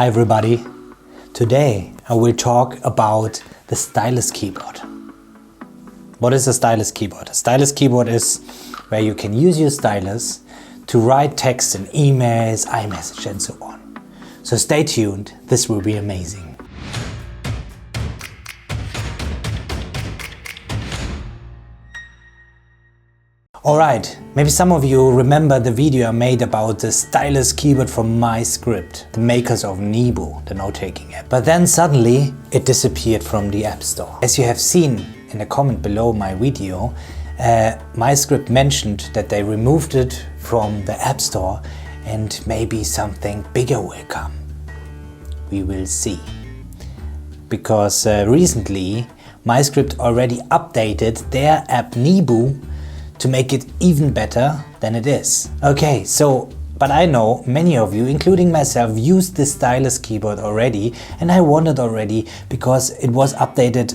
Hi everybody! Today I will talk about the Stylus Keyboard. What is a Stylus Keyboard? A Stylus Keyboard is where you can use your stylus to write text in emails, iMessage and so on. So stay tuned, this will be amazing. Alright, maybe some of you remember the video I made about the Stylus Keyboard from MyScript, the makers of Nebo, the note-taking app. But then suddenly it disappeared from the App Store. As you have seen in the comment below my video, MyScript mentioned that they removed it from the App Store and maybe something bigger will come. We will see. Because recently MyScript already updated their app Nebo to make it even better than it is. Okay, but I know many of you, including myself, used the Stylus Keyboard already, and I wondered already because it was updated,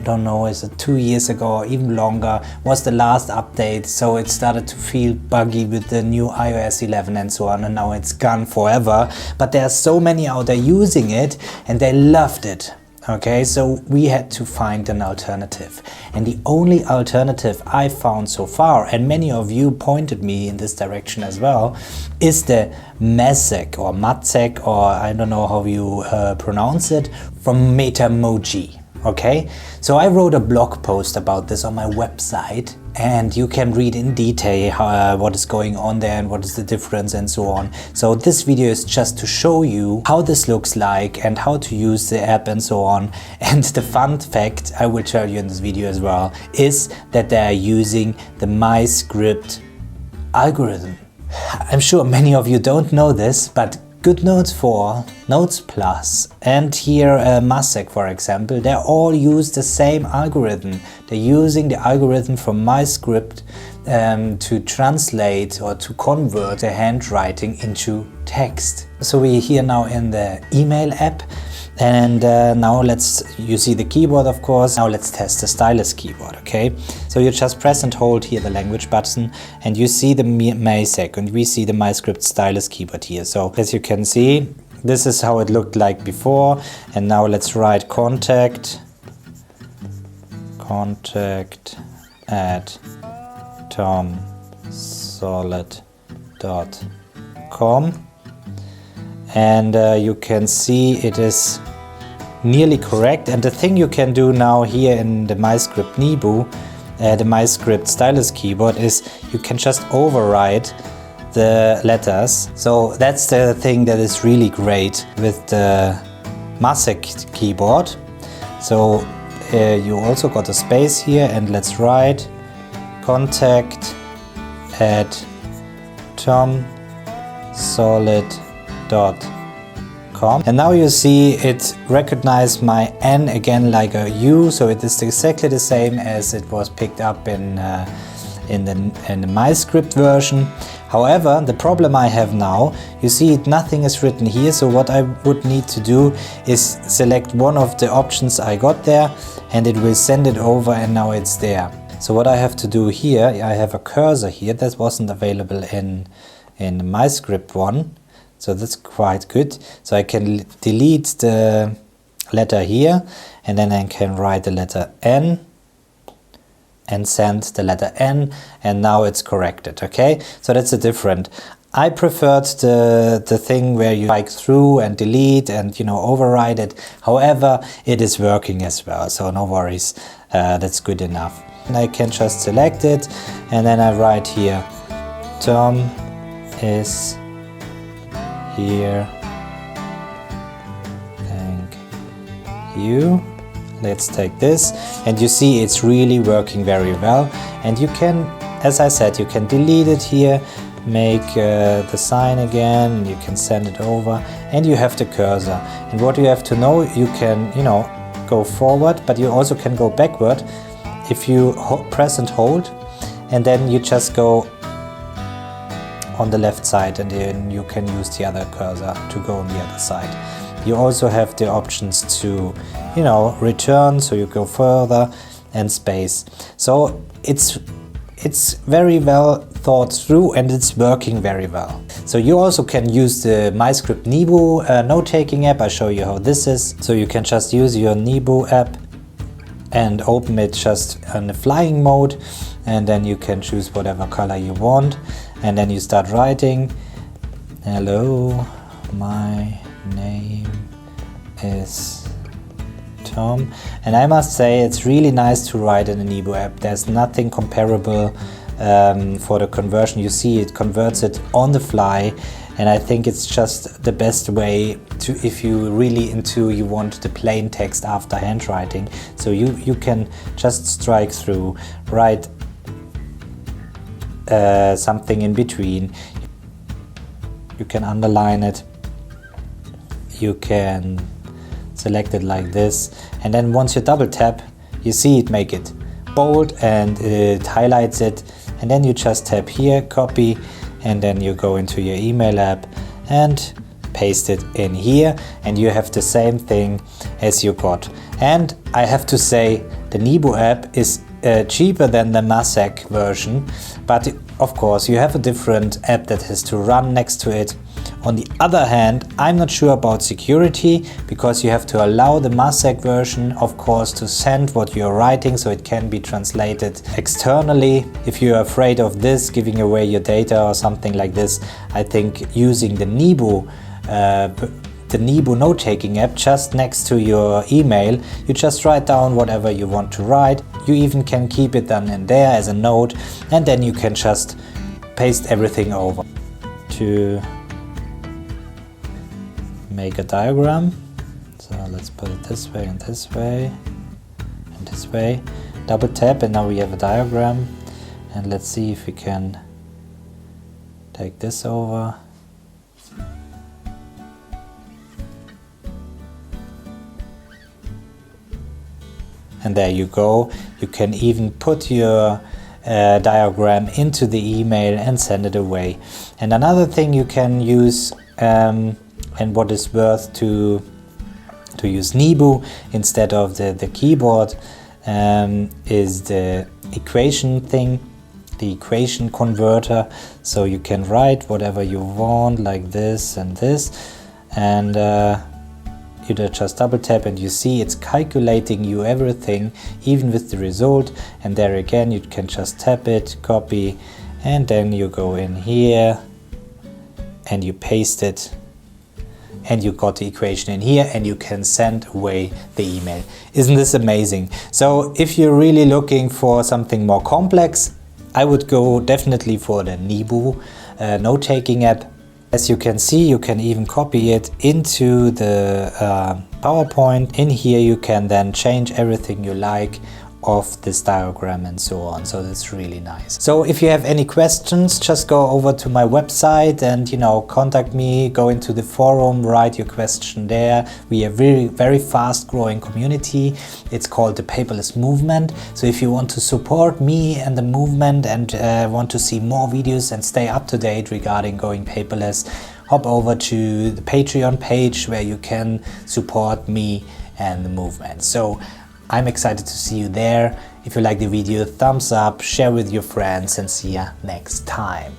don't know, is it 2 years ago or even longer, was the last update, so it started to feel buggy with the new iOS 11 and so on, and now it's gone forever. But there are so many out there using it and they loved it. Okay, so we had to find an alternative, and the only alternative I found so far, and many of you pointed me in this direction as well, is the Mazec or I don't know how you pronounce it, from Metamoji. Okay, so I wrote a blog post about this on my website, and you can read in detail what is going on there and what is the difference and so on. So this video is just to show you how this looks like and how to use the app and so on. And the fun fact I will tell you in this video as well is that they are using the MyScript algorithm. I'm sure many of you don't know this, but GoodNotes 4, Notes Plus, and here Mazec, for example, they all use the same algorithm. They're using the algorithm from MyScript to translate or to convert the handwriting into text. So we're here now in the email app, and now you see the keyboard, of course. Now let's test the Stylus Keyboard, okay? So you just press and hold here the language button, and you see the Mazec, and we see the MyScript Stylus Keyboard here. So as you can see, this is how it looked like before, and now let's write contact at tomsolid.com, and you can see it is nearly correct. And the thing you can do now here in the MyScript Nebo, the MyScript Stylus Keyboard, is you can just override the letters. So that's the thing that is really great with the Mazec keyboard. So you also got a space here, and let's write contact at tomsolid.com. And now you see it recognized my N again like a U, so it is exactly the same as it was picked up in the MyScript version. However, the problem I have now, you see nothing is written here, so what I would need to do is select one of the options I got there, and it will send it over, and now it's there. So what I have to do here, I have a cursor here that wasn't available in the MyScript one, so that's quite good. So I can delete the letter here, and then I can write the letter N and send the letter N, and now it's corrected, okay? So that's a different. I preferred the thing where you like through and delete and override it. However, it is working as well, so no worries, that's good enough. And I can just select it, and then I write here, Tom is here, thank you. Let's take this, and you see it's really working very well. And you can, as I said, you can delete it here, make the sign again, and you can send it over, and you have the cursor. And what you have to know, you can go forward, but you also can go backward if you press and hold, and then you just go on the left side, and then you can use the other cursor to go on the other side. You also have the options to return, so you go further, and space. So it's very well thought through, and it's working very well. So you also can use the MyScript Nebo note-taking app. I'll show you how this is. So you can just use your Nebo app and open it just in the flying mode, and then you can choose whatever color you want, and then you start writing. Hello, my name is Tom, and I must say it's really nice to write in the Nebo app. There's nothing comparable for the conversion. You see it converts it on the fly, and I think it's just the best way to, if you really you want the plain text after handwriting. So you can just strike through, write something in between. You can underline it, you can select it like this, and then once you double tap, you see it make it bold and it highlights it, and then you just tap here, copy, and then you go into your email app and paste it in here, and you have the same thing as you got. And I have to say, the Nebo app is cheaper than the Mazec version, but of course you have a different app that has to run next to it. On the other hand, I'm not sure about security, because you have to allow the Mazec version, of course, to send what you're writing so it can be translated externally. If you're afraid of this, giving away your data or something like this, I think using the Nebo note-taking app just next to your email, you just write down whatever you want to write. You even can keep it then in there as a note, and then you can just paste everything over. To make a diagram, so let's put it this way and this way and this way. Double tap, and now we have a diagram, and let's see if we can take this over. And there you go. You can even put your diagram into the email and send it away. And another thing you can use, and what is worth to use Nebo instead of the keyboard, is the equation thing, the equation converter. So you can write whatever you want, like this and this, and you just double tap and you see it's calculating you everything, even with the result. And there again, you can just tap it, copy, and then you go in here and you paste it, and you got the equation in here, and you can send away the email. Isn't this amazing? So if you're really looking for something more complex, I would go definitely for the Nebo note-taking app. As you can see, you can even copy it into the PowerPoint. In here you can then change everything you like of this diagram and so on. So that's really nice. So if you have any questions, just go over to my website and contact me, go into the forum, write your question there. We are very fast growing community. It's called the Paperless movement. So if you want to support me and the movement and want to see more videos and stay up to date regarding going paperless, hop over to the Patreon page where you can support me and the movement. So I'm excited to see you there. If you like the video, thumbs up, share with your friends, and see ya next time.